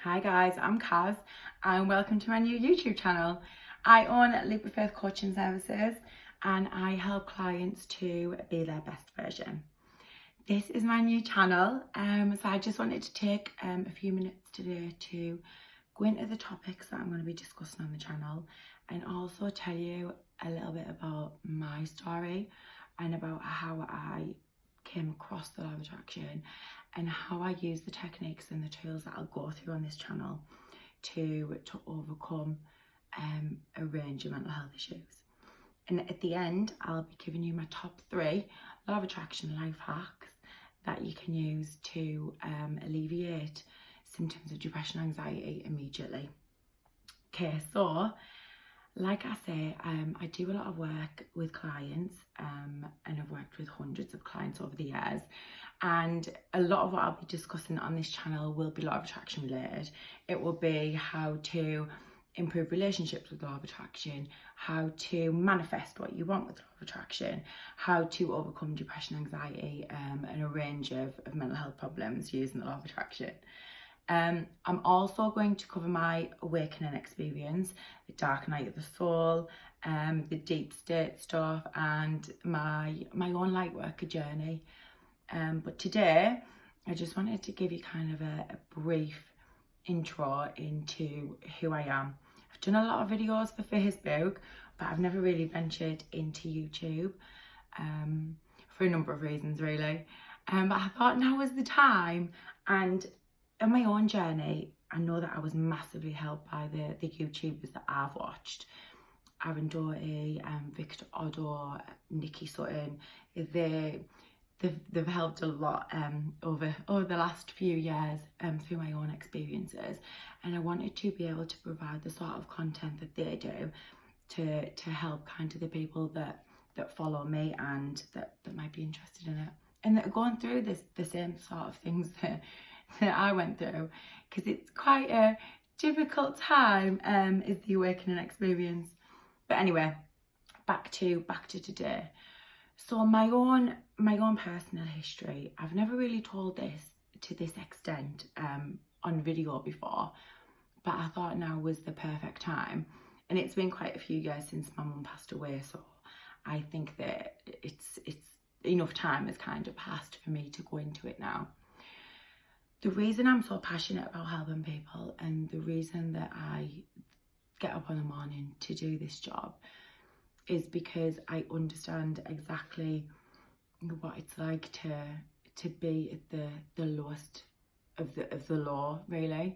Hi guys, I'm Kaz and welcome to my new YouTube channel. I own Leap of Faith Coaching Services and I help clients to be their best version. This is my new channel, so I just wanted to take a few minutes today to go into the topics that I'm going to be discussing on the channel and also tell you a little bit about my story and about how I came across the law of attraction and how I use the techniques and the tools that I'll go through on this channel to overcome a range of mental health issues. And at the end, I'll be giving you my top 3 law of attraction life hacks that you can use to alleviate symptoms of depression and anxiety immediately. Okay, so like I say, I do a lot of work with clients and I've worked with hundreds of clients over the years, and a lot of what I'll be discussing on this channel will be law of attraction related. It will be how to improve relationships with law of attraction, how to manifest what you want with law of attraction, how to overcome depression, anxiety and a range of mental health problems using the law of attraction. I'm also going to cover my awakening experience, the dark night of the soul, the deep state stuff, and my own light worker journey. But today, I just wanted to give you kind of a brief intro into who I am. I've done a lot of videos for Facebook, but I've never really ventured into YouTube for a number of reasons, really. But I thought now was the time, and on my own journey, I know that I was massively helped by the YouTubers that I've watched. Aaron Doherty, Victor Oddo, Nikki Sutton. They've helped a lot over the last few years through my own experiences, and I wanted to be able to provide the sort of content that they do to help kind of the people that follow me and that might be interested in it and that are going through the same sort of things that I went through, because it's quite a difficult time is the awakening experience. But anyway, back to today. So my own personal history, I've never really told this to this extent on video before, but I thought now was the perfect time. And it's been quite a few years since my mum passed away, so I think that it's enough time has kind of passed for me to go into it now. The reason I'm so passionate about helping people and the reason that I get up in the morning to do this job is because I understand exactly what it's like to be at the lowest of the law, really.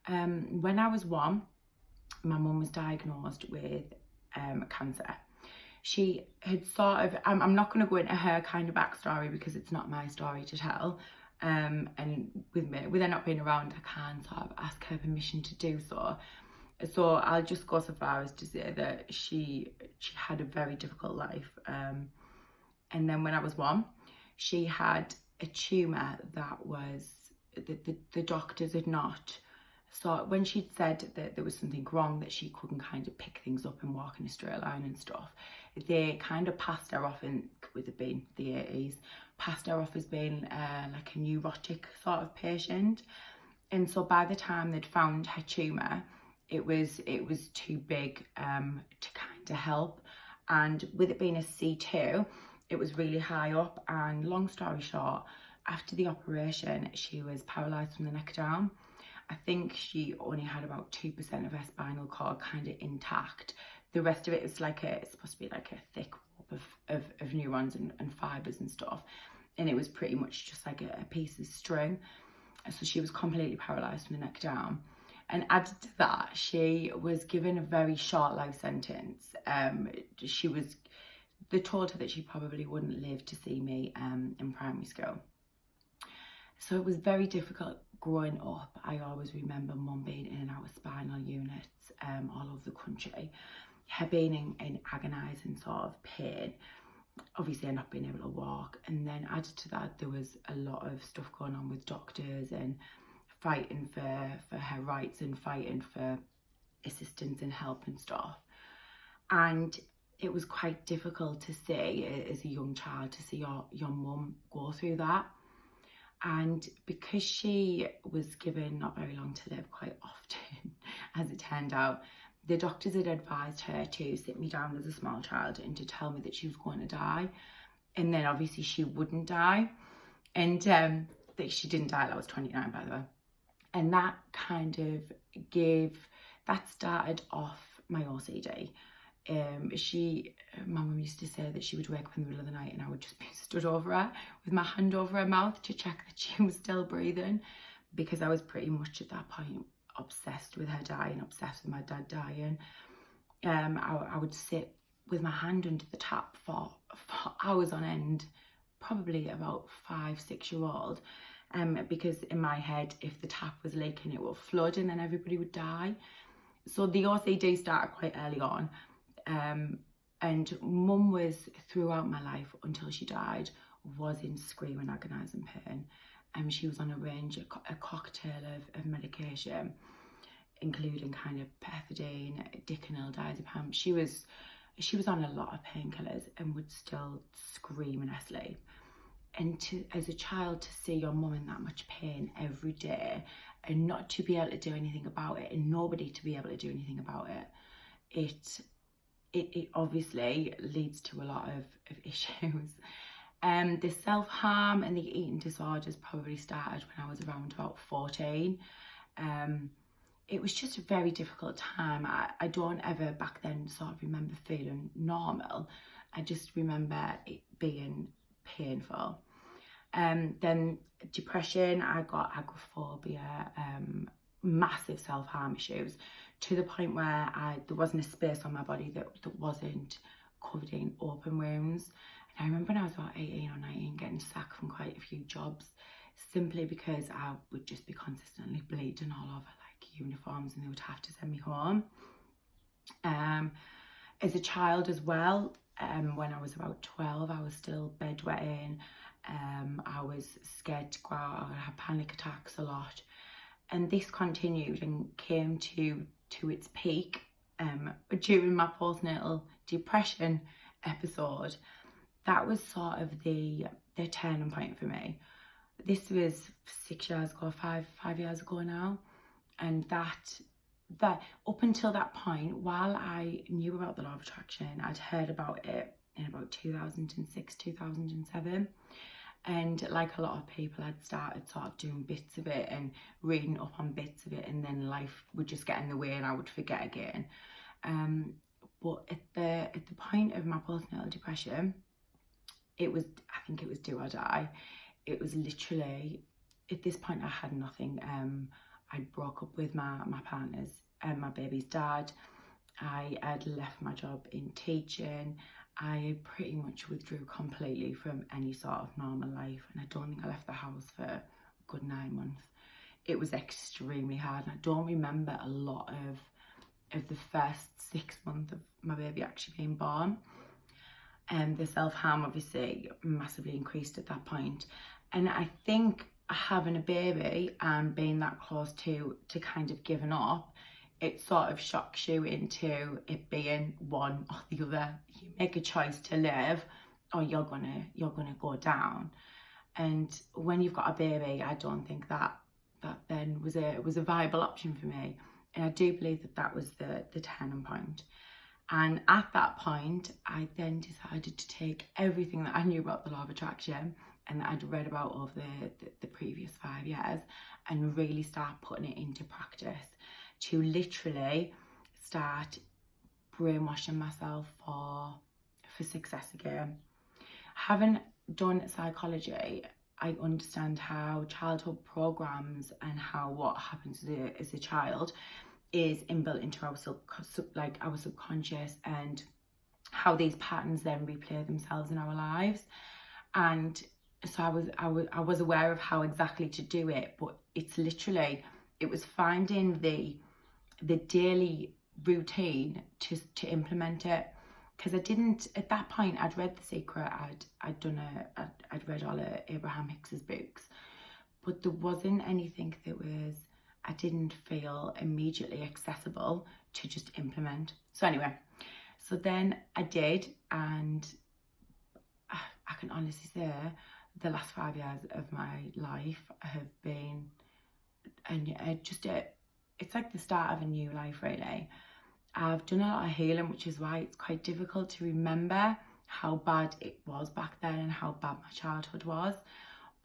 When I was 1, my mum was diagnosed with cancer. She had sort of, I'm not going to go into her kind of backstory because it's not my story to tell. And with her not being around, I can't sort of ask her permission to do so. So I'll just go so far as to say that she had a very difficult life. And then when I was 1, she had a tumour that was, the doctors had not, so when she'd said that there was something wrong, that she couldn't kind of pick things up and walk in a straight line and stuff, they kind of passed her off, in, with it being the 80s, passed her off as being like a neurotic sort of patient. And so by the time they'd found her tumour, it was too big to kind of help. And with it being a C2, it was really high up, and long story short, after the operation, she was paralysed from the neck down. I think she only had about 2% of her spinal cord kind of intact. The rest of it is like it's supposed to be like a thick web of neurons and fibres and stuff. And it was pretty much just like a piece of string. So she was completely paralysed from the neck down. And added to that, she was given a very short life sentence. They told her that she probably wouldn't live to see me in primary school. So it was very difficult growing up. I always remember mum being in and out of spinal units all over the country, her being in agonising sort of pain, obviously not being able to walk. And then added to that, there was a lot of stuff going on with doctors and fighting for her rights and fighting for assistance and help and stuff. And it was quite difficult to see as a young child to see your mum go through that. And because she was given not very long to live quite often, as it turned out, the doctors had advised her to sit me down as a small child and to tell me that she was going to die. And then obviously she wouldn't die. And that she didn't die, I was 29 by the way. And that kind of that started off my OCD. My mum used to say that she would wake up in the middle of the night and I would just be stood over her with my hand over her mouth to check that she was still breathing, because I was pretty much at that point obsessed with her dying, obsessed with my dad dying. I would sit with my hand under the tap for hours on end, probably about 5-6 year old, because in my head, if the tap was leaking, it would flood and then everybody would die. So the OCD started quite early on. And mum was, throughout my life until she died, was in screaming, agonising pain. She was on a cocktail of medication, including kind of pethidine, Diconil, diazepam. She was on a lot of painkillers and would still scream in her sleep. And as a child, to see your mum in that much pain every day and not to be able to do anything about it, and nobody to be able to do anything about it, it obviously leads to a lot of issues. The self-harm and the eating disorders probably started when I was around about 14. It was just a very difficult time. I don't ever back then sort of remember feeling normal. I just remember it being painful. Then depression, I got agoraphobia, massive self-harm issues, to the point where there wasn't a space on my body that wasn't covered in open wounds. And I remember when I was about 18 or 19 getting sacked from quite a few jobs, simply because I would just be consistently bleeding all over like uniforms and they would have to send me home. As a child as well, when I was about 12, I was still bedwetting. I was scared to go out. I would have panic attacks a lot. And this continued and came to its peak during my postnatal depression episode. That was sort of the turning point for me. This was 6 years ago, five years ago now. And that up until that point, while I knew about the law of attraction, I'd heard about it in about 2006, 2007. And like a lot of people, I'd started sort of doing bits of it and reading up on bits of it, and then life would just get in the way and I would forget again. But at the point of my postnatal depression, I think it was do or die. It was literally, at this point I had nothing. I broke up with my partner's and my baby's dad. I had left my job in teaching. I pretty much withdrew completely from any sort of normal life, and I don't think I left the house for a good 9 months. It was extremely hard, and I don't remember a lot of the first 6 months of my baby actually being born. And the self-harm obviously massively increased at that point. And I think having a baby and being that close to kind of giving up, it sort of shocks you into it being one or the other. You make a choice to live, or you're gonna go down. And when you've got a baby, I don't think that then was a viable option for me. And I do believe that was the turning point. And at that point, I then decided to take everything that I knew about the law of attraction and that I'd read about over the previous 5 years and really start putting it into practice, to literally start brainwashing myself for success again. Having done psychology, I understand how childhood programs and how what happens as a child is inbuilt into our subconscious, and how these patterns then replay themselves in our lives. And so I was aware of how exactly to do it, but it was finding the daily routine to implement it. Because I didn't, at that point, I'd read The Secret, I'd read all of Abraham Hicks's books, but there wasn't anything I didn't feel immediately accessible to just implement. So anyway, so then I did, and I can honestly say the last 5 years of my life have been, and it's like the start of a new life really. I've done a lot of healing, which is why it's quite difficult to remember how bad it was back then and how bad my childhood was.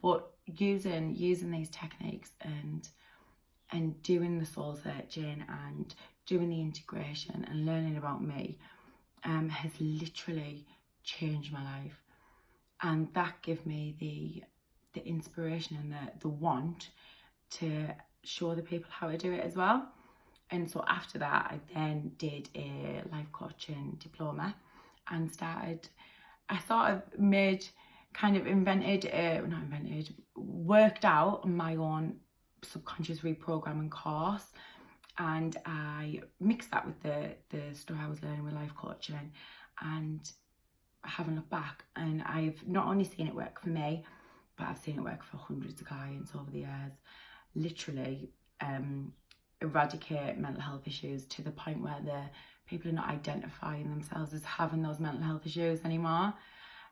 But using these techniques and doing the soul searching and doing the integration and learning about me has literally changed my life. And that gave me the inspiration and the want to show the people how to do it as well. And so after that, I then did a life coaching diploma and worked out my own subconscious reprogramming course. And I mixed that with the stuff I was learning with life coaching, and I haven't looked back. And I've not only seen it work for me, but I've seen it work for hundreds of clients over the years. Literally eradicate mental health issues to the point where the people are not identifying themselves as having those mental health issues anymore,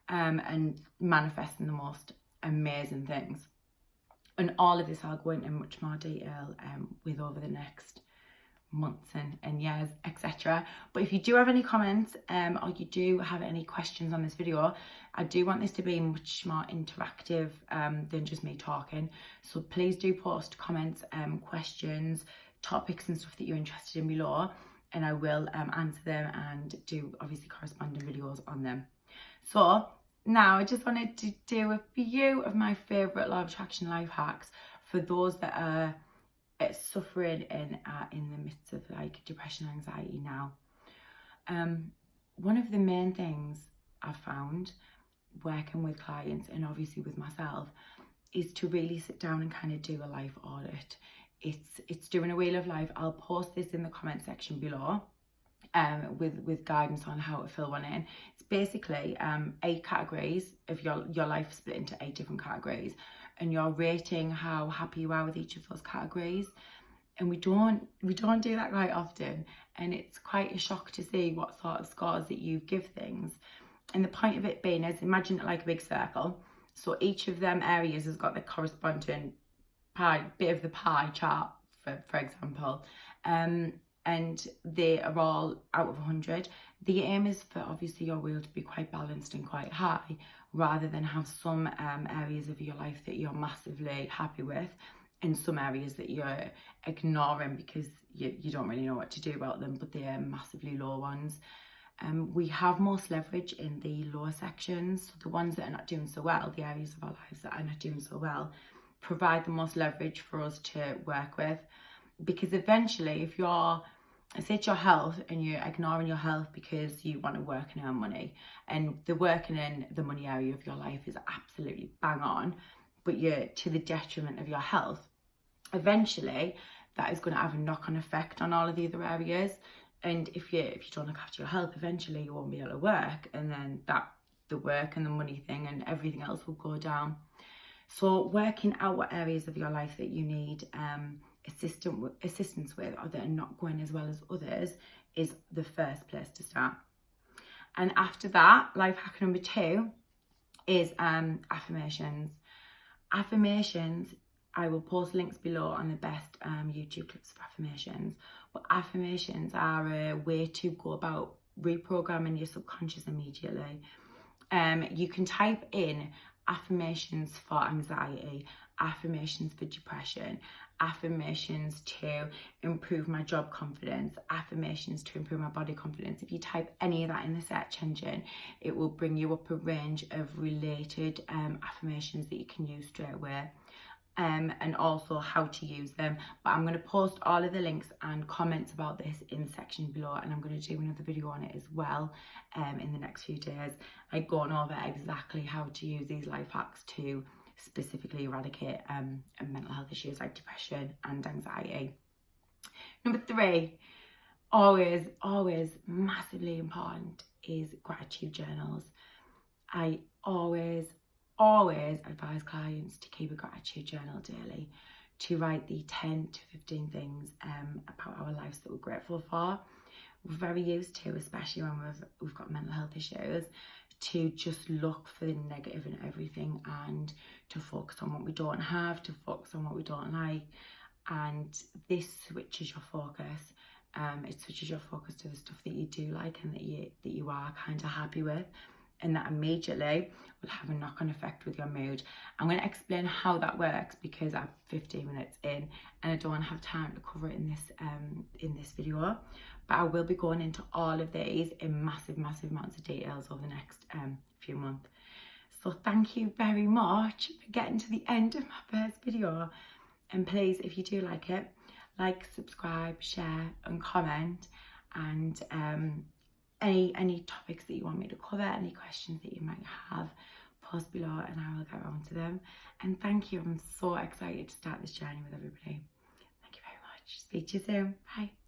and manifesting the most amazing things. And all of this I'll go into much more detail with over the next months and years, etc. But if you do have any comments or you do have any questions on this video, I do want this to be much more interactive than just me talking. So please do post comments, questions, topics and stuff that you're interested in below, and I will answer them and do obviously corresponding videos on them. So now I just wanted to do a few of my favourite law of attraction life hacks for those that are suffering in the midst of like depression and anxiety now. One of the main things I've found working with clients and obviously with myself is to really sit down and kind of do a life audit. It's doing a wheel of life. I'll post this in the comment section below with guidance on how to fill one in. It's basically 8 categories of your life split into 8 different categories, and you're rating how happy you are with each of those categories. And we don't do that quite often, and it's quite a shock to see what sort of scores that you give things. And the point of it being is, imagine it like a big circle. So each of them areas has got the corresponding bit of the pie chart, for example, and they are all out of 100. The aim is for obviously your wheel to be quite balanced and quite high, rather than have some areas of your life that you're massively happy with and some areas that you're ignoring because you don't really know what to do about them, but they are massively low ones. We have most leverage in the lower sections, so the ones that are not doing so well, the areas of our lives that are not doing so well, provide the most leverage for us to work with. Because eventually, if it's your health and you're ignoring your health because you want to work and earn money, and the working in the money area of your life is absolutely bang on, but you're to the detriment of your health, eventually that is going to have a knock-on effect on all of the other areas. And if you don't look after your health, eventually you won't be able to work, and then the work and the money thing and everything else will go down. So working out what areas of your life that you need assistance with, or that are not going as well as others, is the first place to start. And after that, life hack number 2 is affirmations. Affirmations, I will post links below on the best YouTube clips for affirmations. But affirmations are a way to go about reprogramming your subconscious immediately. You can type in affirmations for anxiety, affirmations for depression, affirmations to improve my job confidence, affirmations to improve my body confidence. If you type any of that in the search engine, it will bring you up a range of related affirmations that you can use straight away, and also how to use them. But I'm going to post all of the links and comments about this in the section below, and I'm going to do another video on it as well in the next few days, like going over exactly how to use these life hacks to specifically eradicate mental health issues like depression and anxiety. Number 3, always massively important, is gratitude journals. I always advise clients to keep a gratitude journal daily, to write the 10 to 15 things about our lives that we're grateful for. we're very used to, especially when we've got mental health issues, to just look for the negative in everything and to focus on what we don't have, to focus on what we don't like. And this switches your focus. It switches your focus to the stuff that you do like and that you are kind of happy with, and that immediately will have a knock-on effect with your mood. I'm going to explain how that works because I'm 15 minutes in and I don't have time to cover it in this video, but I will be going into all of these in massive amounts of details over the next few months. So thank you very much for getting to the end of my first video, and please, if you do like it, like, subscribe, share and comment, and any topics that you want me to cover, any questions that you might have, post below and I will get on to them. And thank you, I'm so excited to start this journey with everybody. Thank you very much. Speak to you soon. Bye.